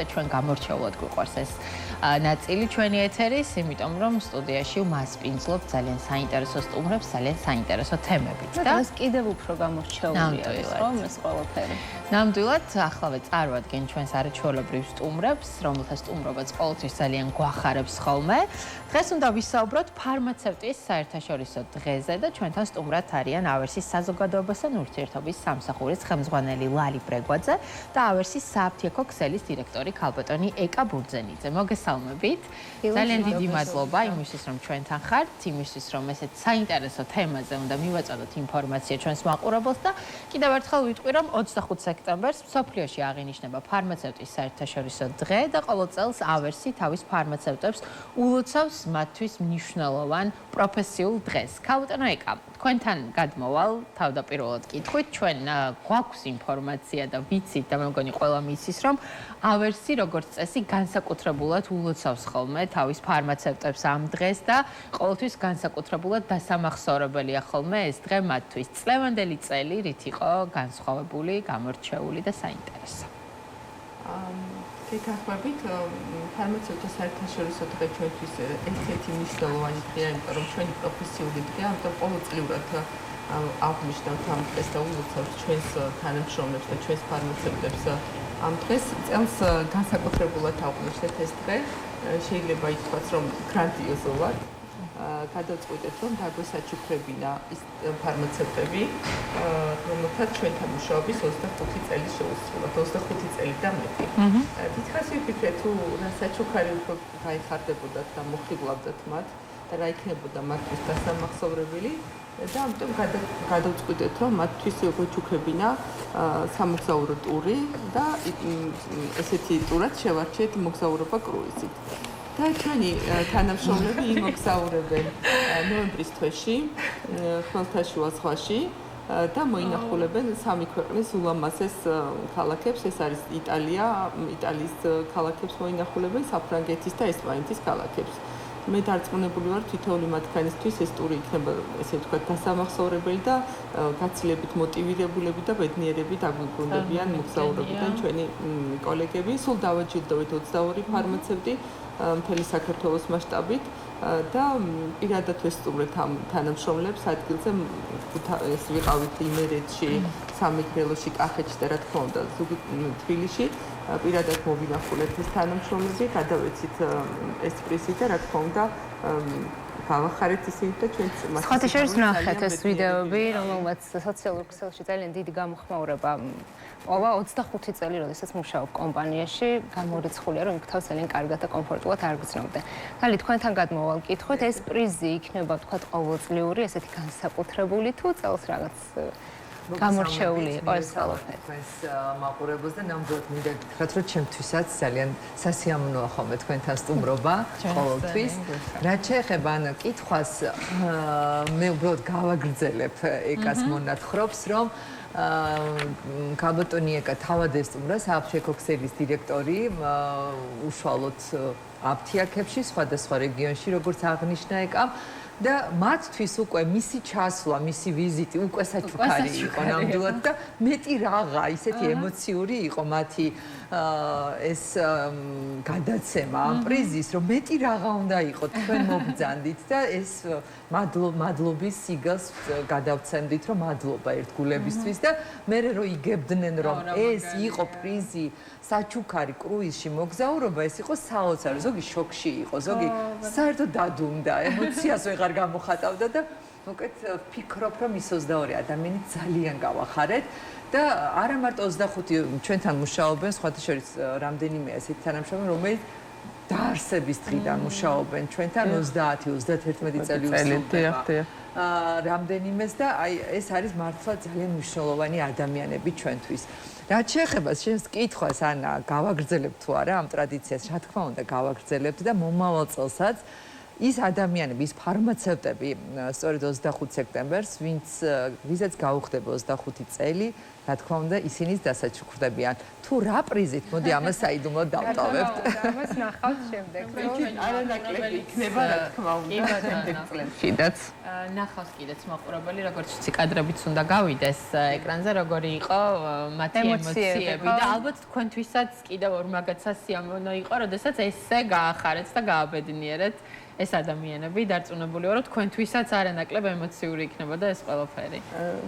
ჩვენ გამორჩეულად გვიყვარს ეს ნაწილი ჩვენი ეთერის, იმიტომ რომ სტუდიაში მასპინძლობ ძალიან საინტერესო სტუმრებს, ძალიან საინტერესო თემებით და დღეს კიდევ უფრო გამორჩეულია ეს რომ ეს ყველაფერი. ნამდვილად, ახლავე წარვადგენ ჩვენს არაჩვეულებრივ სტუმრებს, რომელთა სტუმრობაც ყოველთვის ძალიან გვახარებს ხოლმე. დღეს უნდა ვისაუბროთ ფარმაცევტის საერთაშორისო დღეზე და ჩვენთან სტუმრად არიან ავერსის საზოგადოებასთან ურთიერთობის სამსახურის ხელმძღვანელი ლალი ბრეგვაძე და ავერსის სააფთიაქო ქსელის დირექტორი ქალბატონი ეკა ბურძენიძე. მოგესალმებით. ძალიან დიდი მადლობა იმისთვის, რომ ჩვენთან ხართ, იმისთვის, რომ ესეთ საინტერესო თემაზე უნდა მივაწოდოთ ინფორმაცია ჩვენს მაყურებელს და კიდევ ერთხელ ვიტყვი, რომ 25 სექტემბერს მსოფლიოში აღინიშნება ფარმაცევტის საერთაშორისო დღე და ყოველ წელს ავერსი თავის ფარმაცევტებს ულოცავს მათთვის მნიშვნელოვან პროფესიულ დღეს. ქალბატონო ეკა, თქვენთან გადმოვალ თავდაპირველად კითხვით, ჩვენ გვაქვს ინფორმაცია და ვიცით და მე მგონი ყველა მიცის, რომ ავერსი როგორც წესი განსაკუთრებულად ულოცავს ხოლმე თავის ფარმაცევტებს ამ დღეს და ყოველთვის განსაკუთრებულად დასამახსოვრებელია ხოლმე ეს დღე მათთვის. წლევანდელი წელი რით იყო განსხვავებული, გამორჩეული და საინტერესო. გეთანხმებით, ფარმაცევტთა საერთაშორისო დღე ჩვენთვის ერთ-ერთი მნიშვნელოვანი დღეა, იმიტომ რომ ჩვენი პროფესიული დღეა, ამიტომ ყოველწლიურად აღნიშნავთ ამ დღეს და ულოცავთ ჩვენს თანამშრომლებს და ჩვენს ფარმაცევტებს ამ დღეს. წელს განსაკუთრებულად აღნიშნეთ ეს დღე, შეიძლება ითქვას, რომ გრანდიოზულად. გადავწყვიტეთ, რომ დაგვესაჩუქრებინა ის ფარმაცევტები, რომელთაც ჩვენთან მუშაობის 25 წელი შეუსრულოთ, 25 წელი და მეტი. დიდხანს ვიფიქრეთ, თუ რა საჩუქარი უფრო გაიხარდებოდათ და მოხიბლავდათ მათ და რა იქნებოდა მათთვის დასამახსოვრებელი და ამიტომ გადავწყვიტეთ, რომ მათთვის გვეჩუქებინა სამოგზაურო ტური და ესეთი ტურად შევარჩიეთ მოგზაურობა კრუიზით. და ჩვენი თანამშრომლები იმოგზაურებენ ნოემბრის თვეში ხმელთაშუა ზღვაში და მოინახულებენ სამი ქვეყნის ულამაზეს ქალაქებს. ეს არის იტალიის ქალაქებს მოინახულებენ, საფრანგეთის და ესპანეთის ქალაქებს. მე დარწმუნებული ვარ, თითოეული მათგანისთვის ეს ტური იქნება, ესე ვთქვათ, დასამახსოვრებელი და გაცილებით მოტივირებულები და ბედნიერები დაგვიბრუნდებიან მოგზაურობიდან ჩვენი კოლეგები. სულ დავაჯილდოვეთ 22 ფარმაცევტი მთელი საქართველოს მასშტაბით და პირადად ვესწუმრეთ ამ თანამშრომლებს ადგილზე. ეს ვიყავით იმერეთში, სამეგრელოში, კახეთში და რა თქმა უნდა თბილისში. პირადად მოვინახულეთ ეს თანამშრომლები, გადავეცით ეს პრიზი და რა თქმა უნდა გავახარეთ ისინი და ჩვენც სხვათა შორის ნახეთ ეს ვიდეოები, რომელმაც სოციალურ ქსელში ძალიან დიდი გამოხმაურება პოვა. 25 წელი, როდესაც მუშაობ კომპანიაში, გამორიცხულია, რომ იქ თავს ძალიან კარგად და კომფორტულად არ გრძნობდე. ხალი თქვენთან გადმოვალ კითხვით, ეს პრიზი იქნება თქვათ ყოველწლიური, ესეთი განსაკუთრებული თუ წელს რაღაც გამორჩეული იყო ეს ყველაფერი. ეს მაყურებელს და ნამდვილად მინდა გითხრათ, რომ ჩემთვისაც ძალიან სასიამოვნოა ხოლმე თქვენთან სტუმრობა ყოველთვის. რაც შეეხება ან კითხვას, მე უბრალოდ გავაგრძელებ ეკას მონათხრობს, რომ ქალბატონი ეკა თავად ესტუმრა სააფთიაქო ქსელის დირექტორი უშუალოდ აფთიაქებში სხვადასხვა რეგიონში, როგორც აღნიშნა ეკამ. და მათთვის უკვე მისი ჩასვლა, მისი ვიზიტი უკვე საჩუქარი იყო ნამდვილად და მეტი რაღა, ისეთი ემოციური იყო მათი ეს გადაცემა ამ პრიზის, რომ მეტი რაღა უნდა იყოს თქვენ მოგბრძანდით და ეს მადლობის სიგელს გადავცემდით, რომ მადლობა ერთგულებისთვის და მე რო იგებდნენ, რომ ეს იყო პრიზი საჩუქარი კრუიზში მოგზაურობა, ეს იყო საოცარი, ზოგი შოკში იყო, ზოგი საერთოდ დადუმდა, ემოციას ვეღარ გამოხატავდა და უკეთ ვფიქრობ, რომ ის 22 ადამიანი ძალიან გავახარეთ და არა მარტო 25 ჩვენთან მუშაობენ, სხვათა შორის რამდენიმე ასეთი თანამშრომელი, რომელიც დაარსების დღიდან მუშაობენ ჩვენთან 30-31 წელი უსრულდება. რამდენიმეს და აი ეს არის მართლა ძალიან მნიშვნელოვანი ადამიანები ჩვენთვის. რაც შეეხება შენს კითხვას, ანა, გავაგრძელებთ თუ არა ამ ტრადიციას? რა თქმა უნდა, გავაგრძელებთ და მომავალ წელსაც ის ადამიანები, ის ფარმაცევტები, სწორედ 25 სექტემბერს, ვიზაც გაუხდება 25 წელი, რა თქმა უნდა, ისინიც დასაჩუქრდებიან. თუ რა პრიზით, მოდი ამას საიდუმლოდ დავტოვებთ. ამას ნახავთ შემდეგ. არანაკლები იქნება, რა თქმა უნდა, შემდეგ წლებშიდაც. ნახავს კიდეც მაყურებელი, როგორც ვიცი, კადრებიც უნდა გავიდეს ეკრანზე, როგორი იყო მათი ემოციები და ალბათ თქვენთვისაც კიდევ ორ მაგაც სასიამოვნო იყო, როდესაც ესე გაახარეთ და გააბედნიერეთ ეს ადამიანები, დარწმუნებული ვარ, რომ თქვენთვისაც არანაკლებ ემოციური იქნებოდა ეს ყველაფერი.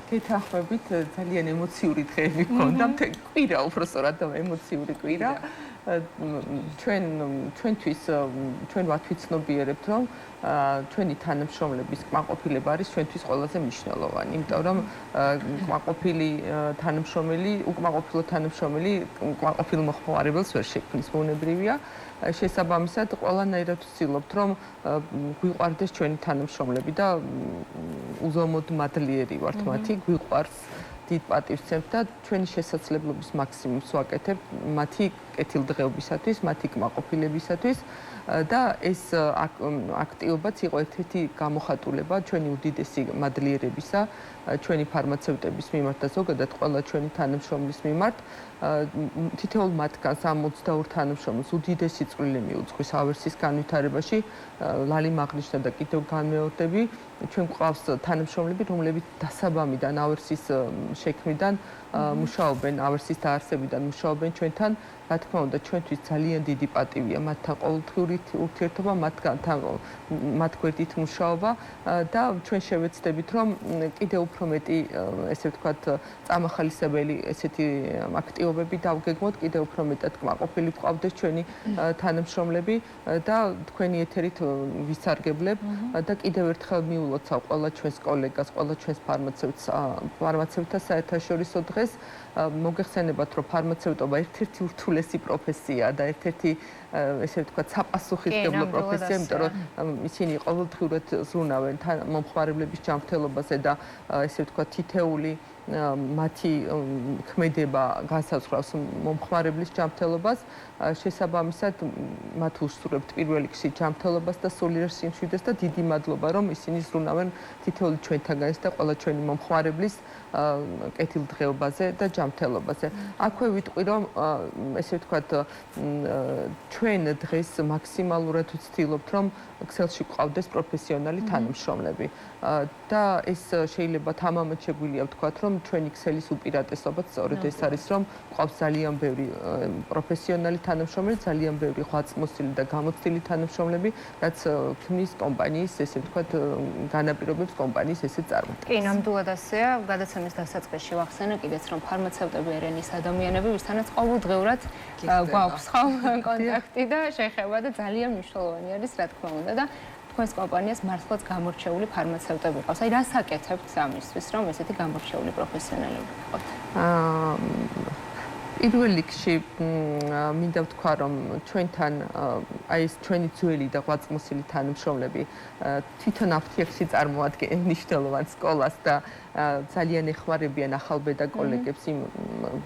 გეთანხმებით, ძალიან ემოციური დღეები ჰქონდა, კვირა უბრალოდ ემოციური კვირა. ჩვენთვის ჩვენ ვათვიცნობიერებთ, რომ ჩვენი თანამშრომლების კმაყოფილება არის ჩვენთვის ყველაზე მნიშვნელოვანი, იმიტომ რომ კმაყოფილი თანამშრომელი, უკმაყოფილო თანამშრომელი კმაყოფილ მოხმარებელს ვერ შექმნის, ბუნებრივია. შესაბამისად, ყველანაირად ვცდილობთ, რომ გვიყვარდეს ჩვენი თანამშრომლები და უზომოდ მადლიერი ვართ მათი, გვიყვარს დიდ პატივს ვცემთ და ჩვენი შესაძლებლობის მაქსიმუმს ვაკეთებთ მათი კეთილდღეობისათვის, მათი კმაყოფილებისათვის და ეს აქტივობაც იყო ერთ-ერთი გამოხატულება ჩვენი უდიდესი მადლიერებისა, ჩვენი ფარმაცევტების მიმართ და ზოგადად ყველა ჩვენი თანამშრომლის მიმართ. თითოეულ მათგანს ამ 22 თანამშრომელს უდიდესი წვლილი მიუძღვის ავერსის განვითარებაში. ლალი მაღნიშნა და კიდევ განმეორდები, ჩვენ გვყავს თანამშრომლები, რომლებიც დასაბამიდან ავერსის შექმნიდან მუშაობენ, ავერსის დაარსებიდან მუშაობენ ჩვენთან. რა თქმა უნდა, ჩვენთვის ძალიან დიდი პატივია მათთან ყოველდღიური ურთიერთობა, მათ გვერდით მუშაობა და ჩვენ შევეცდებით, რომ კიდევ უფრო მეტი, ესე ვთქვათ, წამახალისებელი ესეთი აქტივობები დავგეგმოთ, კიდევ უფრო მეტად კმაყოფილი გვყავდეს ჩვენი თანამშრომლები და თქვენი ეთერით ვისარგებლებ და კიდევ ერთხელ მიულოცავ ყველა ჩვენს კოლეგას, ყველა ჩვენს ფარმაცევტთა საერთაშორისო დღეს. მოგეხსენებათ, რომ ფარმაცევტობა ერთ-ერთი ურთულესი პროფესიაა და ერთ-ერთი ესე ვთქვათ, საპასუხისმგებლო პროფესია, იმიტომ რომ ისინი ყოველდღურად ზრუნავენ მომხმარებლების ჯანმრთელობაზე და ესე ვთქვათ, თითეული მათი ქმედება განსაზღვრავს მომხმარებლის ჯანმრთელობას. შესაბამისად, მათ უსურვებთ პირველ რიგში ჯანმრთელობას და სულიერ სიმშვიდეს და დიდი მადლობა, რომ ისინი ზრუნავენ თითოეული ჩვენთაგანից და ყველა ჩვენი მომხმარებლის კეთილდღეობაზე და ჯანმრთელობაზე. აქვე ვიტყვი, რომ ესე ვთქვათ, ჩვენ დღეს მაქსიმალურად ვცდილობთ, რომ ქსელში გვყავდეს პროფესიონალი თანამშრომლები. და ეს შეიძლება თამამად შეგვიძლია ვთქვათ, რომ ჩვენი ქსელის უპირატესობაც სწორედ ეს არის, რომ გვყავს ძალიან ბევრი პროფესიონალი თანამშრომელი, ძალიან ბევრი ღვაწლმოსილი და გამოცდილი თანამშრომლები, რაც ქმნის კომპანიის, ესე ვთქვათ, განაპირობებს კომპანიის ესე წარმოდგენას. კი, ნამდვილად ასეა. გადაცემის დასაწყისში ვახსენე კიდეც, რომ ფარმაცევტები არ არის ადამიანები, ვისთანაც ყოველდღიურად გვაქვს ხომ კონტაქტი და შეხება და ძალიან მნიშვნელოვანი არის, რა თქმა უნდა და თქვენს კომპანიას მართლაც გამორჩეული ფარმაცევტები ყავს. აი, რას აკეთებთ ამისთვის, რომ ესეთი გამორჩეული პროფესიონალები გიყოთ? პირველ რიგში მინდა ვთქვა, რომ ჩვენთან აი ეს ჩვენი ძველი და ღვაწლმოსილი თანამშრომლები თვითონ აფთიაქში წარმოადგენენ მნიშვნელოვან სკოლას და ძალიან ეხმარებიან ახალბედა კოლეგებს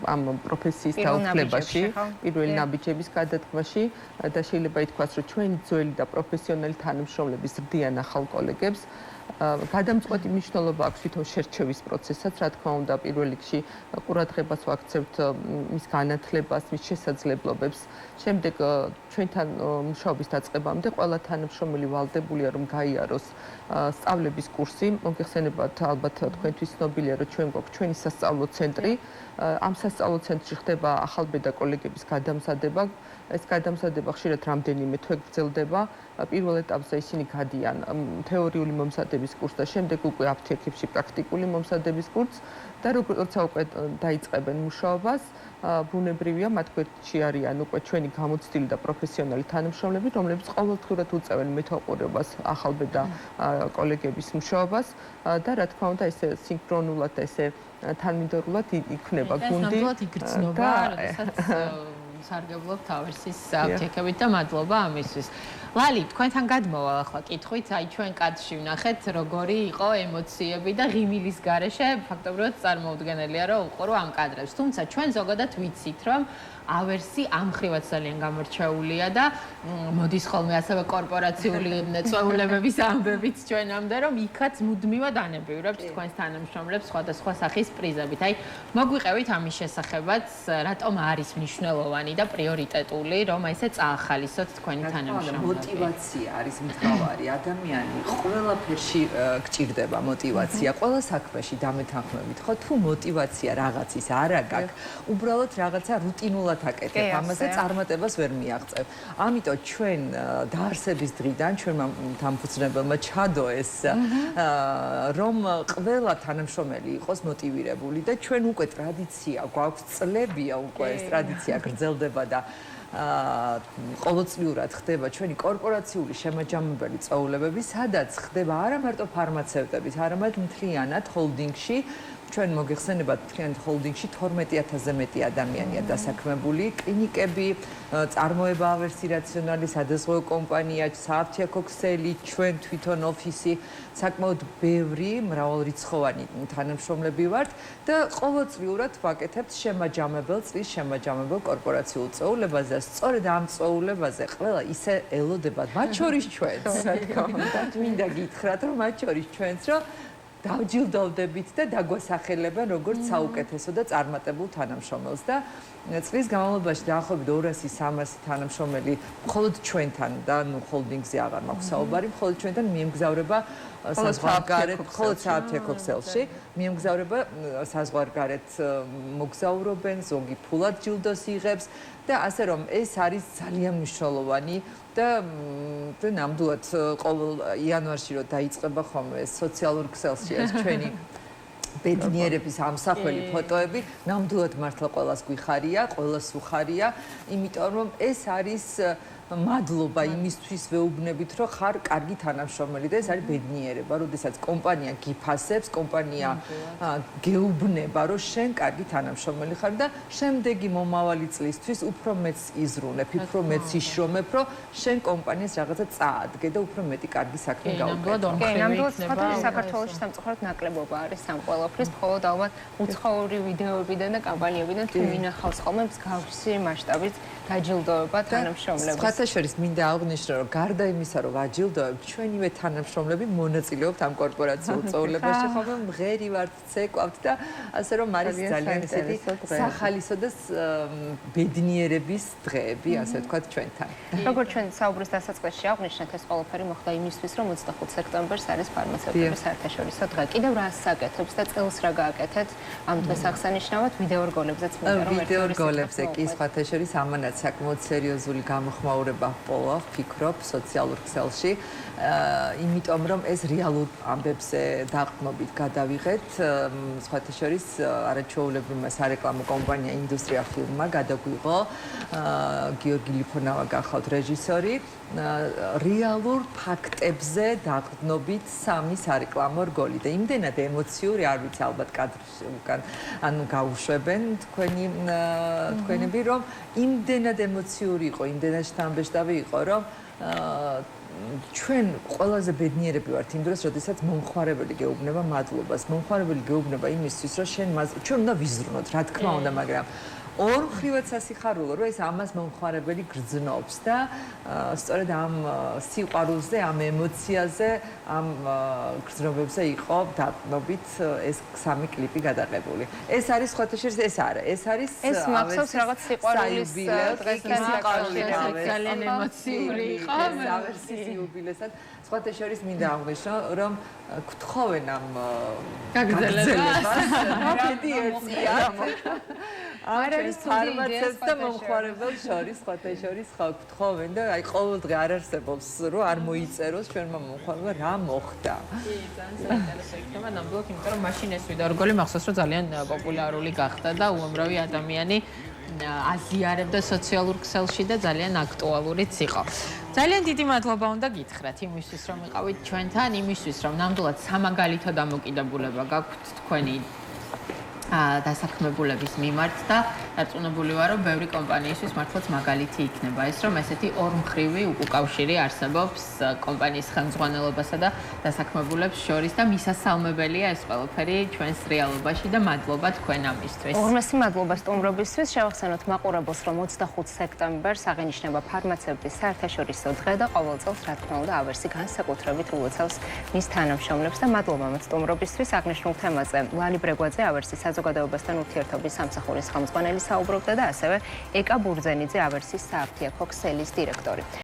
ამ პროფესიის დაუფლებაში, პირველი ნაბიჯების გადადგმაში და შეიძლება ითქვას, რომ ჩვენი ძველი და პროფესიონალი თანამშრომლები ზრდიან ახალ კოლეგებს. გადამწყვეტი მნიშვნელობა აქვს თვითონ შერჩევის პროცესსაც, რა თქმა უნდა, პირველ რიგში ყურადღებას ვაქცევთ მის განათლებას, მის შესაძლებლობებს. შემდეგ ჩვენთან მუშაობის დაწყებამდე ყველა თანამშრომელი ვალდებულია, რომ გაიაროს სწავლების კურსი. მოგეხსენებათ, ალბათ თქვენთვის ცნობილია, რომ ჩვენ გვაქვს ჩვენი სასწავლო ცენტრი. ამ სასწავლო ცენტრში ხდება ახალბედა კოლეგების გადამზადება. ეს გადამზადება ხშირად რამდენიმე თვე გრძელდება. პირველ ეტაპზე ისინი გადიან თეორიული მომზადების კურსს და შემდეგ უკვე აფთიაქებში პრაქტიკული მომზადების კურსს და როგორც უკვე დაიწყებენ მუშაობას, ბუნებრივია, მათ გვერდში არიან უკვე ჩვენი გამოცდილი და პროფესიონალი თანამშრომლები, რომლებიც ყოველდღურად უწევენ მეთვალყურეობას ახალბედა კოლეგების მუშაობას და რა თქმა უნდა, ესე სინქრონულად, ესე თანმიმდევრულად იქნება გუნდი. ნამდვილად იგრძნობა, როდესაც სარგებლობთ ავერსის აფთიაქებით და მადლობა ამისთვის. ლალი, თქვენთან გადმოვალ ახლა კითხვით, აი ჩვენ კადრში ვნახეთ, როგორი იყო ემოციები და ღიმილის გარეშე ფაქტობრივად წარმოუდგენელია, რომ უყურო ამ კადრებს. თუმცა ჩვენ ზოგადად ვიცით, რომ ავერსი ამ ხრივაც ძალიან გამორჩეულია და მოდის ხოლმე ასევე კორპორაციული წვეულებების ამბებით ჩვენამდე, რომ იქაც მუდმივად ანებივრებთ თქვენს თანამშრომლებს სხვადასხვა სახის პრიზებით. აი, მოგვიყევით ამის შესახებაც, რატომ არის მნიშვნელოვანი და პრიორიტეტული, რომ აი ესე წაახალისოთ თქვენი თანამშრომლები. მოტივაცია არის მთავარი. ადამიანი ყველაფერში გჭირდება მოტივაცია. ყველა საქმეში დამეთანხმებით, ხო? თუ მოტივაცია რაღაცის არ აქვს, უბრალოდ რაღაცა რუტინულად აკეთებ, ამაზე წარმატებას ვერ მიაღწევ. ამიტომ ჩვენ დაარსების დღიდან ჩვენმა დამფუძნებელმა ჩადო ეს რომ ყველა თანამშრომელი იყოს მოტივირებული და ჩვენ უკვე ტრადიცია გვაქვს, წლებია უკვე ეს ტრადიცია გრძელდება და ყოველწლიურად ხდება ჩვენი კორპორაციული შემაჯამებელი წვეულებები, სადაც ხდება არა მარტო ფარმაცევტების, არამედ მთლიანად ჰოლდინგში ჩვენ მოგეხსენებათ მთლიანად ჰოლდინგში 12000-ზე მეტი ადამიანია დასაქმებული, კლინიკები, წარმოება ავერსი რაციონალი, სადაზღვევო კომპანია, სააფთიაქო ქსელი, ჩვენ თვითონ ოფისი, საკმაოდ ბევრი მრავალრიცხოვანი თანამშრომლები ვართ და ყოველწლიურად ვაკეთებთ შემაჯამებელ წლის შემაჯამებელ კორპორაციულ წვეულებას და სწორედ ამ წვეულებაზე ყველა ისე ელოდებათ, მათ შორის ჩვენც, რა თქმა უნდა, მინდა გითხრათ, რომ მათ შორის ჩვენც, რომ დავჯილდოვდებით და დაგვასახელებენ როგორც საუკეთესო და წარმატებულ თანამშრომელს და წლის განმავლობაში დაახლოებით 200-300 თანამშრომელი მხოლოდ ჩვენთან და ნუ ჰოლდინგზე აღარ მაქვს საუბარი, მხოლოდ ჩვენთან მიემგზავრება საზღვარგარეთ, მხოლოდ სააფთიაქო ქსელში მიემგზავრება საზღვარგარეთ მოგზაურობენ, ზოგი ფულად ჯილდოს იღებს და ასე რომ ეს არის ძალიან მნიშვნელოვანი და ნამდვილად ყოველ იანვარში რო დაიწყება ხოლმე სოციალურ ქსელში ეს ჩვენი ბედნიერების ამსახველი ფოტოები, ნამდვილად მართლა ყველას გვიხარია, ყველას უხარია, იმიტომ რომ ეს არის მადლობა იმისთვის ვეუბნებით, რომ ხარ კარგი თანამშრომელი და ეს არის ბედნიერება, როდესაც კომპანია გიფასებს, კომპანია გეუბნება, რომ შენ კარგი თანამშრომელი ხარ და შემდეგი მომავალი წლისთვის უფრო მეც იზრუნებ, უფრო მეც იშრომებ, რომ შენ კომპანიას რაღაცა წაადგე და უფრო მეტი კარგი საქმე გავუკეთო. კი, ნამდვილად სხვადასხვა საქართველოში სამწუხაროდ ნაკლებობა არის ამ ყველაფრის, მხოლოდ ალბათ უცხოური ვიდეოებიდან და კამპანიებიდან თუ მინახავს ხოლმე მსგავსი მასშტაბით დაჯილდოება თანამშრომლებს. სხვათა შორის მინდა აღვნიშნო, რომ გარდა იმისა, რომ ვაჯილდოებთ, ჩვენივე თანამშრომლები მონაწილეობთ ამ კორპორაციულ წვეულებაში, ხოლმე მღერი ვართ, ცეკვავთ და ასე რომ არის ძალიან ესეთი სახალისო და ბედნიერების დღეები, ასე ვთქვათ, ჩვენთან. როგორც ჩვენ საუბრის დასაწყისში აღვნიშნეთ, ეს ყველაფერი მოხდა იმისთვის, რომ 25 სექტემბერს არის ფარმაცევტების საერთაშორისო დღე. კიდევ რას აკეთებს და წელს რა გააკეთეთ ამ დღეს აღსანიშნავად ვიდეო რგოლებზეც მინდა რომ ვიდეო რგოლებზე კი სხვათა შორის ამანაც საკმაოდ სერიოზული გამოხმაურება პოვა, ვფიქრობ, სოციალურ ქსელში, იმიტომ რომ ეს რეალურ ამბებზე დაყრდნობით გადავიღეთ. სხვათა შორის არაჩვეულებრივმა სარეკლამო კომპანია ინდუსტრია ფილმმა გადაგვიღო, გიორგი ლიფონავა გახავთ რეჟისორი, რეალურ ფაქტებზე დაყრდნობით 3 სარეკლამო რგოლი და იმდენად ემოციური, არ ვიცი ალბათ კადრში უკან ანუ გაუშვებენ თქვენები, რომ იმდენად ემოციური იყო, იმდენად შთამბეჭდავი იყო, რომ ჩვენ ყველაზე ბედნიერები ვართ იმ დროს, როდესაც მომხმარებელი გეუბნება მადლობას, მომხმარებელი გეუბნება იმისთვის, რომ ჩვენ უნდა ვიზრუნოთ, რა თქმა უნდა, მაგრამ ორ მხრივაც სასიხარულო, რომ ეს ამას მომხმარებელი გრძნობს და სწორედ ამ სიყვარულზე, ამ ემოციაზე, ამ გრძნობებზე იყო დაყრდნობით ეს 3 კლიპი გადაღებული. ეს არის სხვათა შორის ეს არა, ეს არის ეს მახსოვს რაღაც სიყვარულის დღეს ძალიან ემოციური იყო. ავერსის იუბილესად სხვათა შორის მინდა აღვნიშნო, რომ გთხოვენ ამ გაგრძელებას. რადი ერთია. არ არის ფარმაცევტს და მომხმარებელს შორის სხვათა შორის ხო გთხოვენ და აი ყოველ დღე არ არსებობს რომ არ მოიწეროს ჩვენმა მომხმარებელმა რა მოხდა. კი, ძალიან საინტერესო იქნება ნამდვილად, იმიტომ რომ მაშინ ეს ვიდეო რგოლი მახსოვს რომ ძალიან პოპულარული გახდა და უამრავი ადამიანი აზიარებდა სოციალურ ქსელში და ძალიან აქტუალურიც იყო. ძალიან დიდი მადლობა უნდა გითხრათ იმისთვის რომ იყავით ჩვენთან, იმისთვის რომ ნამდვილად სამაგალითო დამოკიდებულება გაქვთ თქვენი დასაქმებულების მიმართ და დარწმუნებული ვარ, რომ ბევრი კომპანიისთვის მართლაც მაგალითი იქნება ეს, რომ ესეთი ორმხრივი უკავშირი არსებობს კომპანიის ხელმძღვანელობასა და დასაქმებულებს შორის და მისასალმებელია ეს ყველაფერი ჩვენს რეალობაში და მადლობა თქვენ ამისთვის. ორმესი მადლობა სტუმრობისთვის. შევახსენოთ მაყურებელს, რომ 25 სექტემბერს აღინიშნება ფარმაცევტის საერთაშორისო დღე და ყოველ წელს, რა თქმა უნდა, ავერსი განსაკუთრებით ულოცავს მის თანამშრომლებს და მადლობა მათ სტუმრობისთვის. აღნიშნულ თემაზე ლალი ბრეგვაძე, ავერსის საზოგადოებასთან ურთიერთობის სამსახურის ხელმძღვანელი საუბრობდა და ასევე ეკა ბურძენიძე, ავერსის სააფთიაქო ქსელის დირექტორი.